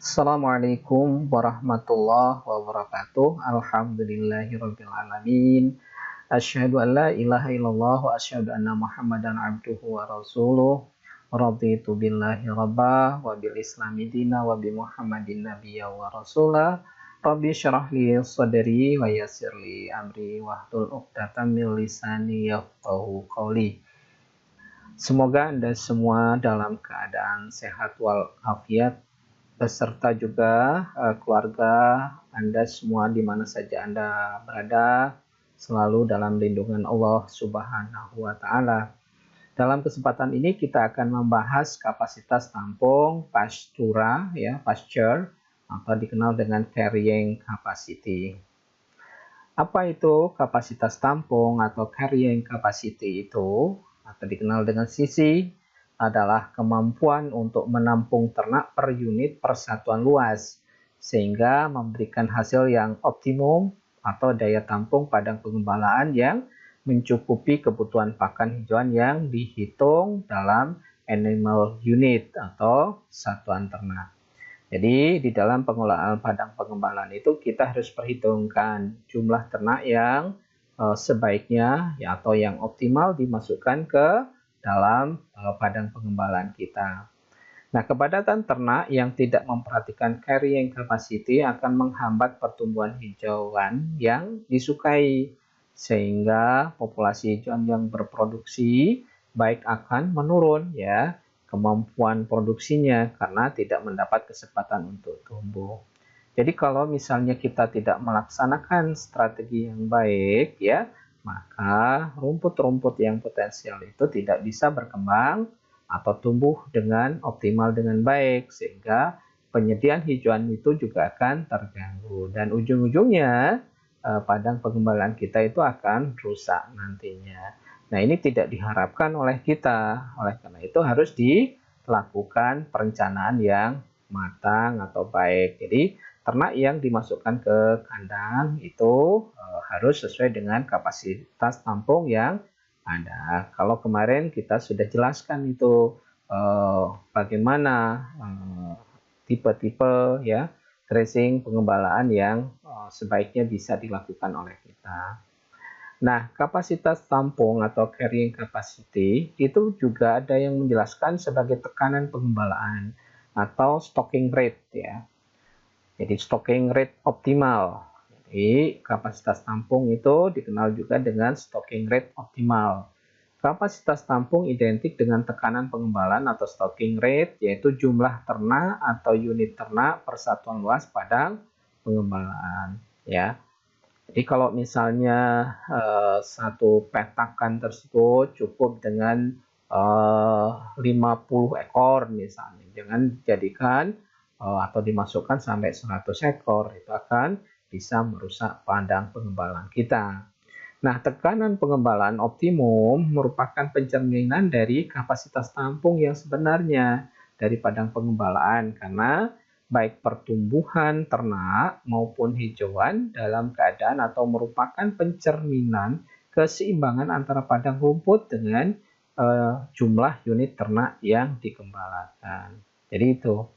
Assalamualaikum warahmatullahi wabarakatuh. Alhamdulillahirabbil alamin. Asyhadu an la ilaha illallah wa asyhadu anna Muhammadan abduhu wa rasuluh. Raditu billahi rabba wa bil islami dina wa bi Muhammadin nabiyya wa rasulah. Rabbi syrah li sadri wa yassir li amri wahlul 'uqdatam min lisani yafqahu qawli. Semoga Anda semua dalam keadaan sehat walafiat beserta juga keluarga Anda semua di mana saja Anda berada selalu dalam lindungan Allah Subhanahu wa taala. Dalam kesempatan ini kita akan membahas kapasitas tampung pastura ya, pasture atau dikenal dengan carrying capacity. Apa itu kapasitas tampung atau carrying capacity itu? Atau dikenal dengan sisi adalah kemampuan untuk menampung ternak per unit persatuan luas sehingga memberikan hasil yang optimum atau daya tampung padang pengembalaan yang mencukupi kebutuhan pakan hijauan yang dihitung dalam animal unit atau satuan ternak. Jadi di dalam pengelolaan padang pengembalaan itu kita harus perhitungkan jumlah ternak yang sebaiknya ya atau yang optimal dimasukkan ke dalam padang pengembalaan kita. Nah, kepadatan ternak yang tidak memperhatikan carrying capacity akan menghambat pertumbuhan hijauan yang disukai, sehingga populasi hijauan yang berproduksi baik akan menurun ya kemampuan produksinya karena tidak mendapat kesempatan untuk tumbuh. Jadi kalau misalnya kita tidak melaksanakan strategi yang baik ya, maka rumput-rumput yang potensial itu tidak bisa berkembang atau tumbuh dengan optimal dengan baik sehingga penyediaan hijauan itu juga akan terganggu dan ujung-ujungnya padang pengembalaan kita itu akan rusak nantinya. Nah, ini tidak diharapkan oleh kita. Oleh karena itu harus dilakukan perencanaan yang matang atau baik. Jadi ternak yang dimasukkan ke kandang itu harus sesuai dengan kapasitas tampung yang ada. Kalau kemarin kita sudah jelaskan itu bagaimana tipe-tipe ya grazing pengembalaan yang sebaiknya bisa dilakukan oleh kita. Nah, kapasitas tampung atau carrying capacity itu juga ada yang menjelaskan sebagai tekanan pengembalaan atau stocking rate ya. Jadi stocking rate optimal. Jadi kapasitas tampung itu dikenal juga dengan stocking rate optimal. Kapasitas tampung identik dengan tekanan pengembalaan atau stocking rate, yaitu jumlah ternak atau unit ternak per satuan luas padang pengembalaan. Ya. Jadi kalau misalnya satu petakan tersebut cukup dengan 50 ekor misalnya, jangan dijadikan atau dimasukkan sampai 100 ekor, itu akan bisa merusak padang pengembalaan kita. Nah, tekanan pengembalaan optimum merupakan pencerminan dari kapasitas tampung yang sebenarnya dari padang pengembalaan karena baik pertumbuhan ternak maupun hijauan dalam keadaan atau merupakan pencerminan keseimbangan antara padang rumput dengan jumlah unit ternak yang dikembalakan. Jadi itu.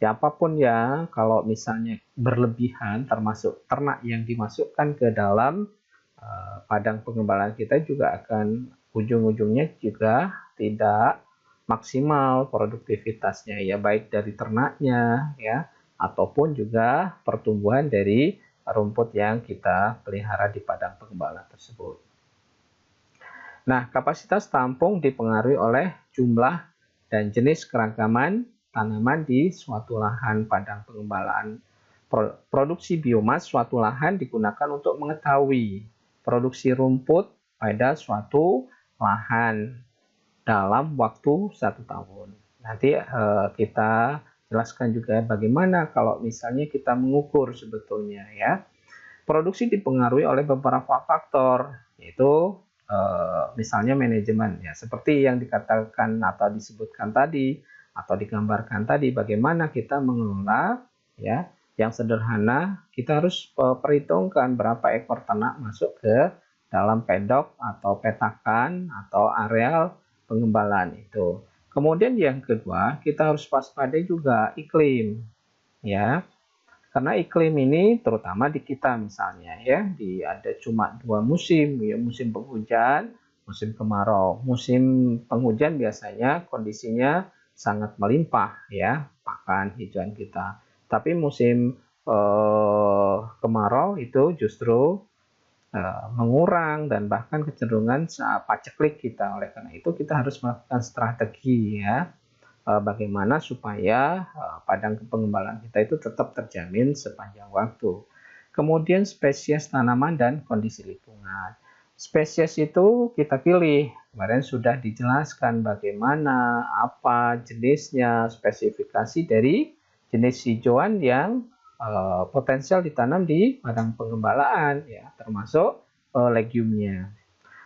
Ya apapun ya, kalau misalnya berlebihan termasuk ternak yang dimasukkan ke dalam padang pengembalaan kita juga akan ujung-ujungnya juga tidak maksimal produktivitasnya ya baik dari ternaknya ya ataupun juga pertumbuhan dari rumput yang kita pelihara di padang pengembalaan tersebut. Nah, kapasitas tampung dipengaruhi oleh jumlah dan jenis keragaman tanaman di suatu lahan padang pengembalaan. Produksi biomas suatu lahan digunakan untuk mengetahui produksi rumput pada suatu lahan dalam waktu 1 tahun. Nanti kita jelaskan juga bagaimana kalau misalnya kita mengukur sebetulnya ya. Produksi dipengaruhi oleh beberapa faktor, yaitu misalnya manajemen ya, seperti yang dikatakan atau disebutkan tadi atau digambarkan tadi, bagaimana kita mengelola ya. Yang sederhana, kita harus perhitungkan berapa ekor ternak masuk ke dalam pedok atau petakan atau areal pengembalaan itu. Kemudian yang kedua, kita harus waspadai juga iklim. ya. Karena iklim ini terutama di kita misalnya ya, ada cuma dua musim ya, musim penghujan, musim kemarau. Musim penghujan biasanya kondisinya sangat melimpah ya, pakan hijauan kita. Tapi musim kemarau itu justru mengurang dan bahkan kecenderungan paceklik kita. Oleh karena itu kita harus melakukan strategi ya, bagaimana supaya padang pengembalaan kita itu tetap terjamin sepanjang waktu. Kemudian spesies tanaman dan kondisi lingkungan. Spesies itu kita pilih, kemarin sudah dijelaskan bagaimana, apa jenisnya, spesifikasi dari jenis hijauan yang potensial ditanam di padang pengembalaan, ya, termasuk legumenya.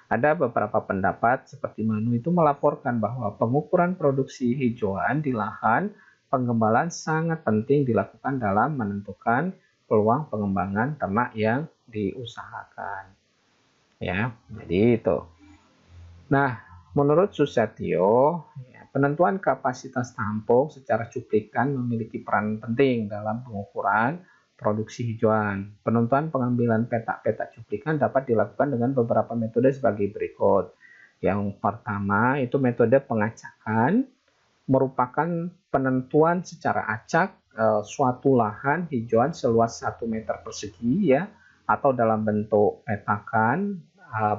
Ada beberapa pendapat seperti Manu itu melaporkan bahwa pengukuran produksi hijauan di lahan pengembalaan sangat penting dilakukan dalam menentukan peluang pengembangan ternak yang diusahakan. Ya, jadi itu. Nah, menurut Susetio, penentuan kapasitas tampung secara cuplikan memiliki peran penting dalam pengukuran produksi hijauan. Penentuan pengambilan petak-petak cuplikan dapat dilakukan dengan beberapa metode sebagai berikut. Yang pertama itu metode pengacakan, merupakan penentuan secara acak suatu lahan hijauan seluas 1 meter persegi ya, atau dalam bentuk petakan,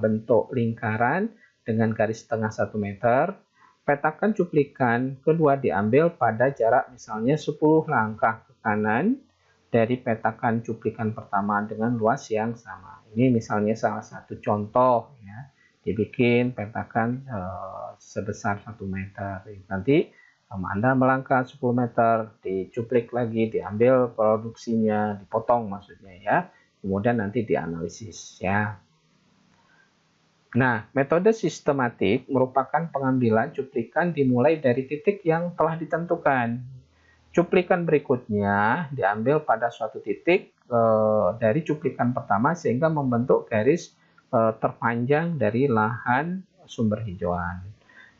bentuk lingkaran dengan garis tengah 1 meter. Petakan cuplikan kedua diambil pada jarak misalnya 10 langkah ke kanan dari petakan cuplikan pertama dengan luas yang sama. Ini misalnya salah satu contoh ya, dibikin petakan sebesar 1 meter. Nanti Anda melangkah 10 meter, dicuplik lagi, diambil produksinya, dipotong maksudnya ya. Kemudian nanti dianalisis ya. Nah, metode sistematik merupakan pengambilan cuplikan dimulai dari titik yang telah ditentukan. Cuplikan berikutnya diambil pada suatu titik dari cuplikan pertama sehingga membentuk garis terpanjang dari lahan sumber hijauan.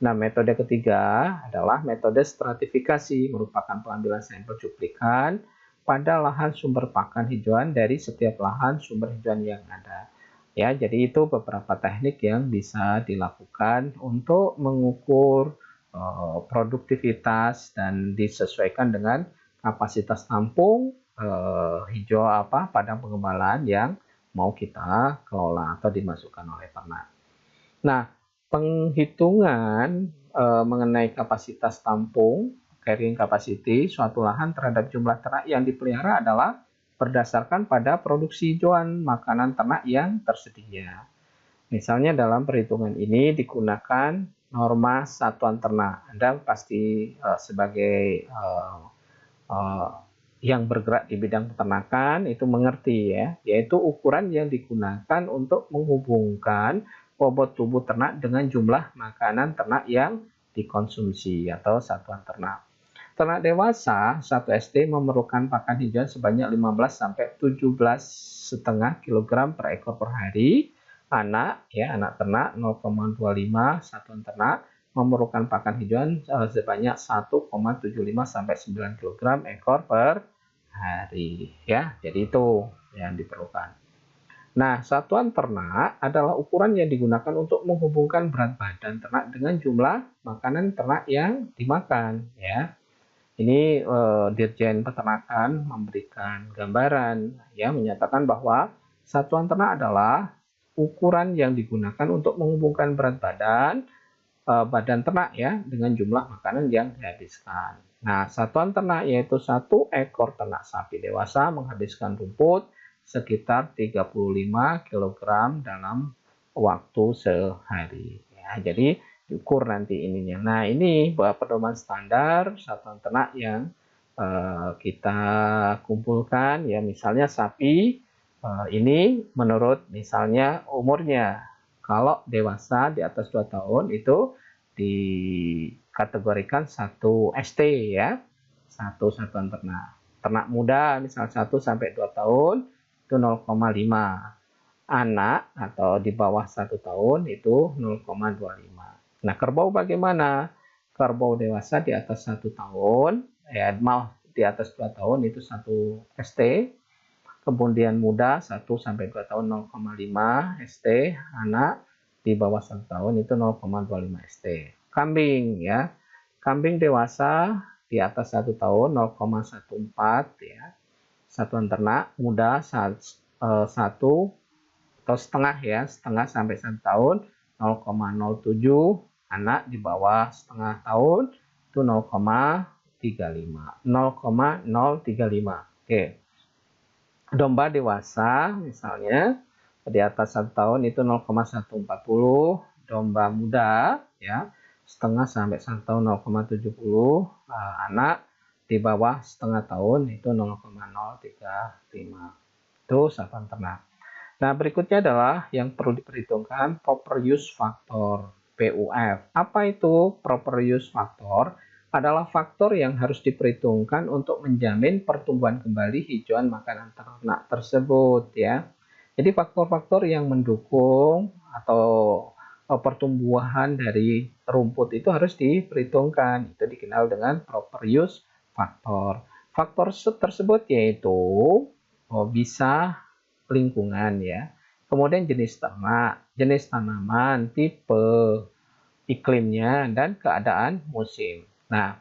Nah, metode ketiga adalah metode stratifikasi, merupakan pengambilan sampel cuplikan pada lahan sumber pakan hijauan dari setiap lahan sumber hijauan yang ada. Ya, jadi itu beberapa teknik yang bisa dilakukan untuk mengukur produktivitas dan disesuaikan dengan kapasitas tampung hijau padang pengembalaan yang mau kita kelola atau dimasukkan oleh ternak. Nah, penghitungan mengenai kapasitas tampung carrying capacity suatu lahan terhadap jumlah ternak yang dipelihara adalah berdasarkan pada produksi hijauan makanan ternak yang tersedia. Misalnya dalam perhitungan ini digunakan norma satuan ternak. Anda pasti sebagai yang bergerak di bidang peternakan itu mengerti ya, yaitu ukuran yang digunakan untuk menghubungkan bobot tubuh ternak dengan jumlah makanan ternak yang dikonsumsi atau satuan ternak. Ternak dewasa 1 ST memerlukan pakan hijauan sebanyak 15 sampai 17,5 kg per ekor per hari. Anak ternak 0,25 satuan ternak memerlukan pakan hijauan sebanyak 1,75 sampai 9 kg ekor per hari ya. Jadi itu yang diperlukan. Nah, satuan ternak adalah ukuran yang digunakan untuk menghubungkan berat badan ternak dengan jumlah makanan ternak yang dimakan ya. Ini Dirjen Peternakan memberikan gambaran ya, menyatakan bahwa satuan ternak adalah ukuran yang digunakan untuk menghubungkan berat badan ternak ya dengan jumlah makanan yang dihabiskan. Nah, satuan ternak yaitu 1 ekor ternak sapi dewasa menghabiskan rumput sekitar 35 kg dalam waktu sehari. Ya, jadi diukur nanti ininya. Nah, ini pedoman standar satuan ternak yang kita kumpulkan ya, misalnya sapi ini menurut misalnya umurnya. Kalau dewasa di atas 2 tahun itu dikategorikan 1 ST ya, 1 satuan ternak. Ternak muda misal 1 sampai 2 tahun itu 0,5. Anak atau di bawah 1 tahun itu 0,25. Nah, kerbau bagaimana? Kerbau dewasa di atas 1 tahun, ya di atas 2 tahun itu 1 ST, kemudian muda 1 sampai 2 tahun 0,5 ST, anak di bawah 1 tahun itu 0,25 ST. Kambing ya. Kambing dewasa di atas 1 tahun 0,14 ya. Satuan ternak muda 1 atau setengah ya, setengah sampai 1 tahun 0,07, anak di bawah setengah tahun itu 0,35. Oke. Domba dewasa misalnya di atas 1 tahun itu 0,140, domba muda ya setengah sampai 1 tahun 0,70, anak di bawah setengah tahun itu 0,035. Itu satuan ternak. Nah, berikutnya adalah yang perlu diperhitungkan proper use factor PUF. Apa itu proper use factor? Adalah faktor yang harus diperhitungkan untuk menjamin pertumbuhan kembali hijauan makanan ternak tersebut ya. Jadi faktor-faktor yang mendukung atau pertumbuhan dari rumput itu harus diperhitungkan. Itu dikenal dengan proper use factor. Faktor tersebut yaitu bisa lingkungan ya. Kemudian jenis ternak, jenis tanaman, tipe, iklimnya, dan keadaan musim. Nah,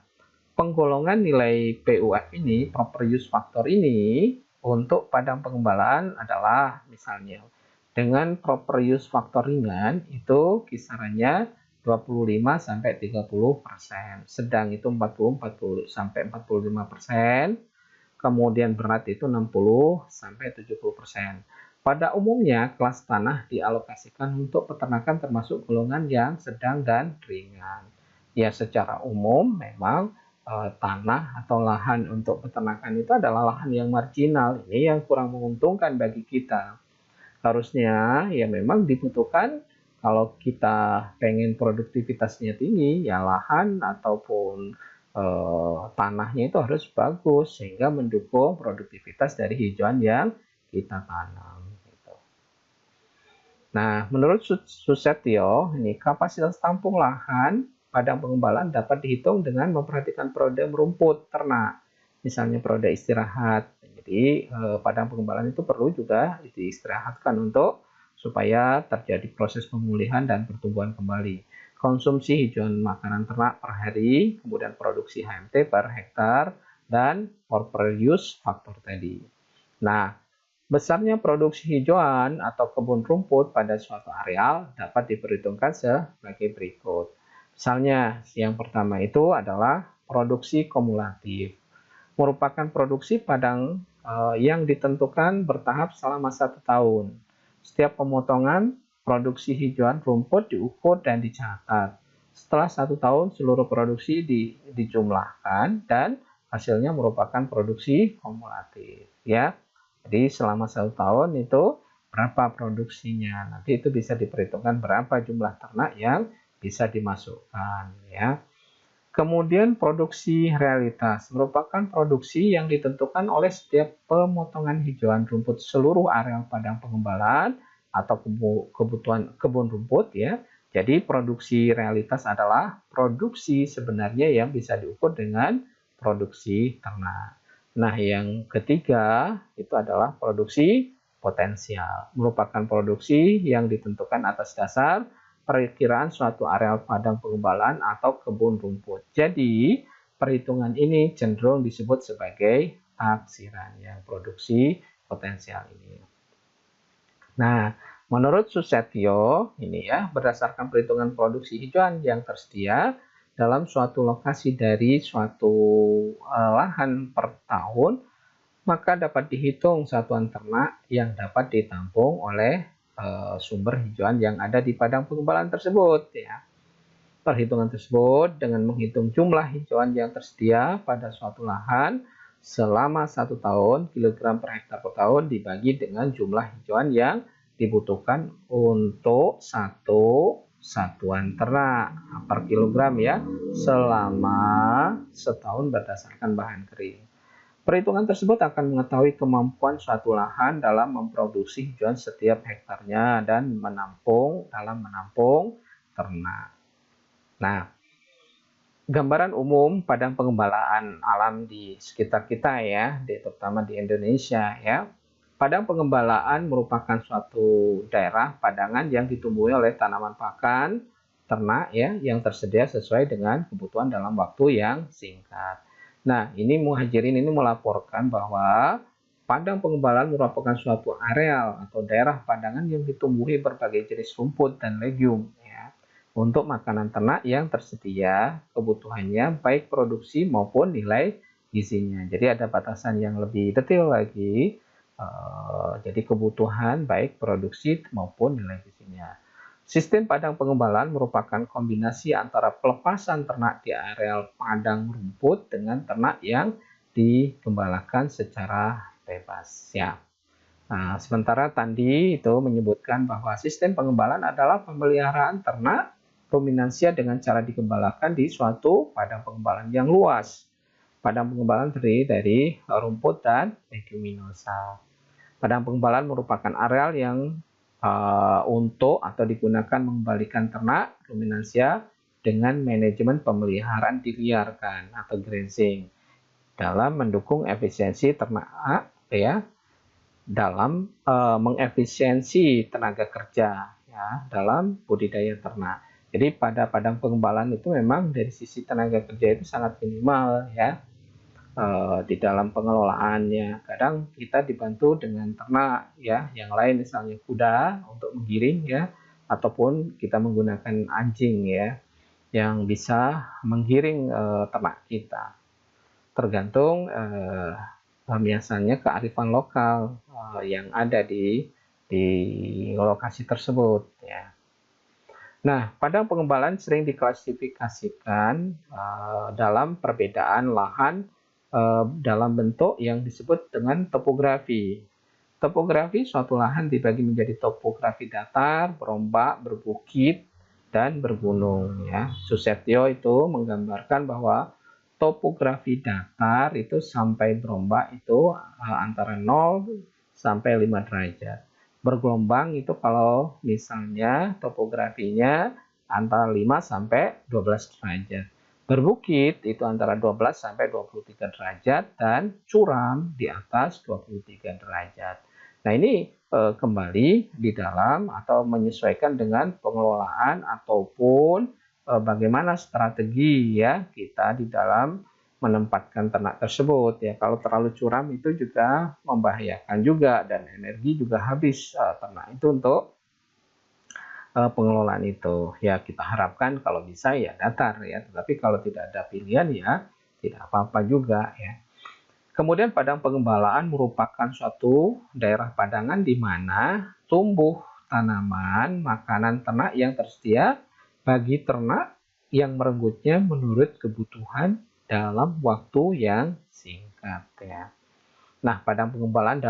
penggolongan nilai PUF ini, proper use factor ini, untuk padang pengembalaan adalah misalnya dengan proper use factor ringan itu kisarannya 25-30%, sedang itu 40 sampai 45%, kemudian berat itu 60-70%. Pada umumnya, kelas tanah dialokasikan untuk peternakan termasuk golongan yang sedang dan ringan. Ya, secara umum memang tanah atau lahan untuk peternakan itu adalah lahan yang marginal. Ini yang kurang menguntungkan bagi kita. Harusnya ya memang dibutuhkan kalau kita pengen produktivitasnya tinggi, ya lahan ataupun tanahnya itu harus bagus sehingga mendukung produktivitas dari hijauan yang kita tanam. Nah, menurut Susetio, ini kapasitas tampung lahan padang pengembalaan dapat dihitung dengan memperhatikan periode merumput ternak, misalnya periode istirahat. Jadi, padang pengembalaan itu perlu juga diistirahatkan untuk supaya terjadi proses pemulihan dan pertumbuhan kembali. Konsumsi hijauan makanan ternak per hari, kemudian produksi HMT per hektar, dan proper use factor tadi. Nah, besarnya produksi hijauan atau kebun rumput pada suatu areal dapat diperhitungkan sebagai berikut. Misalnya, yang pertama itu adalah produksi kumulatif. Merupakan produksi padang yang ditentukan bertahap selama 1 tahun. Setiap pemotongan produksi hijauan rumput diukur dan dicatat. Setelah 1 tahun, seluruh produksi dijumlahkan dan hasilnya merupakan produksi kumulatif. Ya. Jadi selama 1 tahun itu berapa produksinya. Nanti itu bisa diperhitungkan berapa jumlah ternak yang bisa dimasukkan ya. Kemudian produksi realitas merupakan produksi yang ditentukan oleh setiap pemotongan hijauan rumput seluruh areal padang pengembalaan atau kebutuhan kebun rumput ya. Jadi produksi realitas adalah produksi sebenarnya yang bisa diukur dengan produksi ternak. Nah, yang ketiga itu adalah produksi potensial. Merupakan produksi yang ditentukan atas dasar perkiraan suatu areal padang pengembalaan atau kebun rumput. Jadi, perhitungan ini cenderung disebut sebagai taksiran yang produksi potensial ini. Nah, menurut Susetio, ini ya, berdasarkan perhitungan produksi hijauan yang tersedia, dalam suatu lokasi dari suatu lahan per tahun, maka dapat dihitung satuan ternak yang dapat ditampung oleh sumber hijauan yang ada di padang pengembalaan tersebut. Ya. Perhitungan tersebut dengan menghitung jumlah hijauan yang tersedia pada suatu lahan selama 1 tahun, kilogram per hektar per tahun dibagi dengan jumlah hijauan yang dibutuhkan untuk satu satuan ternak per kilogram ya selama setahun berdasarkan bahan kering. Perhitungan tersebut akan mengetahui kemampuan suatu lahan dalam memproduksi hijauan setiap hektarnya dan menampung ternak. Nah, Gambaran umum padang pengembalaan alam di sekitar kita ya, terutama di Indonesia ya. Padang pengembalaan merupakan suatu daerah padangan yang ditumbuhi oleh tanaman pakan, ternak ya, yang tersedia sesuai dengan kebutuhan dalam waktu yang singkat. Nah, ini Muhajirin ini melaporkan bahwa padang pengembalaan merupakan suatu areal atau daerah padangan yang ditumbuhi berbagai jenis rumput dan legume ya, untuk makanan ternak yang tersedia kebutuhannya baik produksi maupun nilai gizinya. Jadi ada batasan yang lebih detail lagi. Jadi kebutuhan baik produksi maupun nilai gizinya. Sistem padang pengembalaan merupakan kombinasi antara pelepasan ternak di areal padang rumput dengan ternak yang digembalakan secara bebas. Ya. Nah, sementara tadi itu menyebutkan bahwa sistem pengembalaan adalah pemeliharaan ternak ruminansia dengan cara digembalakan di suatu padang pengembalaan yang luas. Padang pengembalaan terdiri dari rumput dan leguminosa. Padang pengembalaan merupakan areal yang untuk atau digunakan mengembalikan ternak ruminansia dengan manajemen pemeliharaan diliarkan atau grazing dalam mendukung efisiensi ternak ya, dalam mengefisiensi tenaga kerja ya dalam budidaya ternak. Jadi pada padang pengembalaan itu memang dari sisi tenaga kerja itu sangat minimal ya, di dalam pengelolaannya. Kadang kita dibantu dengan ternak ya, yang lain misalnya kuda untuk menggiring ya, ataupun kita menggunakan anjing ya yang bisa menggiring ternak kita. Tergantung biasanya kearifan lokal yang ada di lokasi tersebut ya. Nah, padang pengembalaan sering diklasifikasikan dalam perbedaan lahan dalam bentuk yang disebut dengan topografi. Topografi suatu lahan dibagi menjadi topografi datar, berombak, berbukit, dan bergunung ya. Susetyo itu menggambarkan bahwa topografi datar itu sampai berombak itu antara 0 sampai 5 derajat. Bergelombang itu kalau misalnya topografinya antara 5 sampai 12 derajat. Berbukit itu antara 12 sampai 23 derajat dan curam di atas 23 derajat. Nah, ini kembali di dalam atau menyesuaikan dengan pengelolaan ataupun bagaimana strategi ya kita di dalam menempatkan ternak tersebut ya. Kalau terlalu curam itu juga membahayakan juga dan energi juga habis ternak itu untuk pengelolaan itu. Ya kita harapkan kalau bisa ya datar ya, tetapi kalau tidak ada pilihan ya tidak apa-apa juga ya. Kemudian padang pengembalaan merupakan suatu daerah padangan di mana tumbuh tanaman makanan ternak yang tersedia bagi ternak yang merenggutnya menurut kebutuhan dalam waktu yang singkat ya. Nah, padang pengembalaan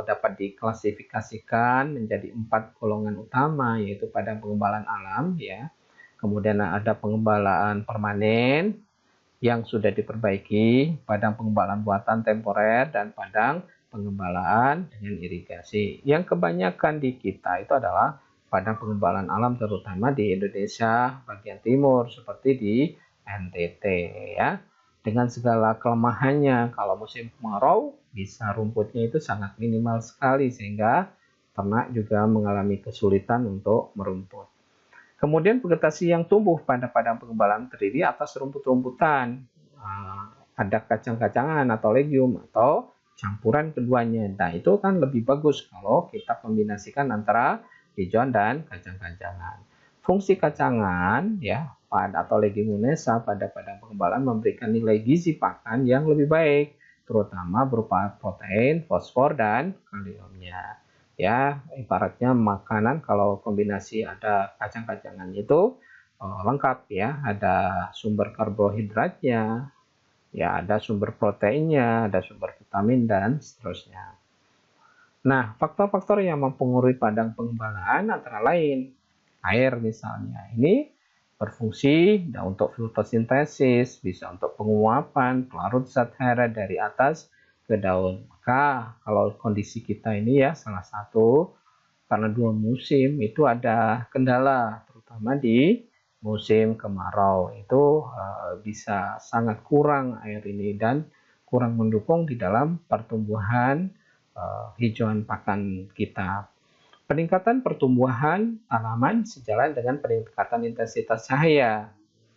dapat diklasifikasikan menjadi 4 golongan utama, yaitu padang pengembalaan alam ya. Kemudian ada pengembalaan permanen yang sudah diperbaiki, padang pengembalaan buatan temporer, dan padang pengembalaan dengan irigasi. Yang kebanyakan di kita itu adalah padang pengembalaan alam, terutama di Indonesia bagian timur seperti di NTT ya. Dengan segala kelemahannya, kalau musim kemarau bisa rumputnya itu sangat minimal sekali sehingga ternak juga mengalami kesulitan untuk merumput. Kemudian vegetasi yang tumbuh pada padang pengembalaan terdiri atas rumput-rumputan, ada kacang-kacangan atau legume atau campuran keduanya. Nah, itu kan lebih bagus kalau kita kombinasikan antara hijauan dan kacang-kacangan. Fungsi kacangan ya atau leguminosa pada padang pengembalaan memberikan nilai gizi pakan yang lebih baik, terutama berupa protein, fosfor, dan kaliumnya. Ya, ibaratnya makanan kalau kombinasi ada kacang-kacangan itu lengkap ya, ada sumber karbohidratnya, ya ada sumber proteinnya, ada sumber vitamin dan seterusnya. Nah, faktor-faktor yang mempengaruhi padang pengembalaan antara lain air misalnya. Ini berfungsi untuk fotosintesis, bisa untuk penguapan pelarut zat hara dari atas ke daun. Maka kalau kondisi kita ini ya salah satu karena 2 musim itu ada kendala terutama di musim kemarau itu bisa sangat kurang air ini dan kurang mendukung di dalam pertumbuhan hijauan pakan kita. Peningkatan pertumbuhan tanaman sejalan dengan peningkatan intensitas cahaya.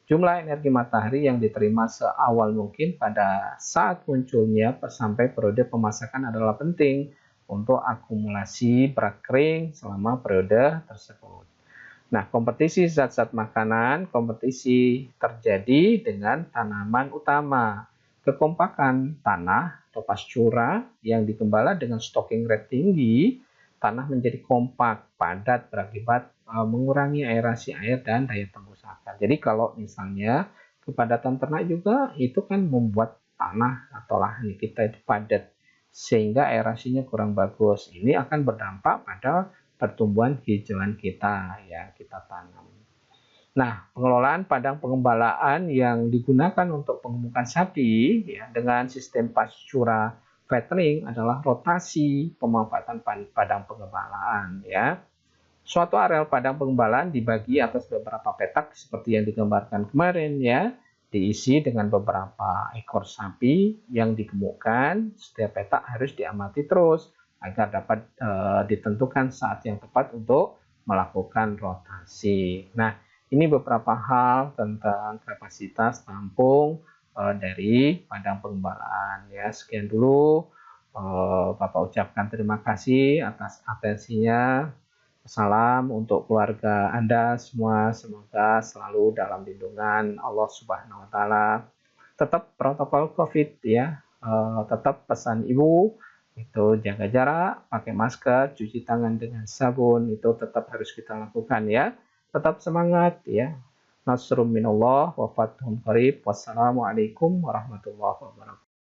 Jumlah energi matahari yang diterima seawal mungkin pada saat munculnya sampai periode pemasakan adalah penting untuk akumulasi berat kering selama periode tersebut. Nah, kompetisi zat-zat makanan, kompetisi terjadi dengan tanaman utama. Kekompakan tanah atau pastura yang digembala dengan stocking rate tinggi, tanah menjadi kompak, padat berakibat mengurangi aerasi air dan daya tembus akar. Jadi kalau misalnya kepadatan ternak juga itu kan membuat tanah atau lahan kita itu padat sehingga aerasinya kurang bagus. Ini akan berdampak pada pertumbuhan hijauan kita yang kita tanam. Nah, pengelolaan padang pengembalaan yang digunakan untuk pengemukan sapi ya, dengan sistem pastura fattening adalah rotasi pemanfaatan padang pengembalaan ya. Suatu areal padang pengembalaan dibagi atas beberapa petak seperti yang digambarkan kemarin ya, diisi dengan beberapa ekor sapi yang digemukkan. Setiap petak harus diamati terus agar dapat ditentukan saat yang tepat untuk melakukan rotasi. Nah, ini beberapa hal tentang kapasitas tampung dari padang pengembalaan ya. Sekian dulu, Bapak ucapkan terima kasih atas atensinya. Salam untuk keluarga Anda semua, semoga selalu dalam lindungan Allah Subhanahu wa taala. Tetap protokol Covid ya. Tetap pesan Ibu itu jaga jarak, pakai masker, cuci tangan dengan sabun, itu tetap harus kita lakukan ya. Tetap semangat ya. Nasrum minallah wa fathun qarib. Wassalamualaikum warahmatullahi wabarakatuh.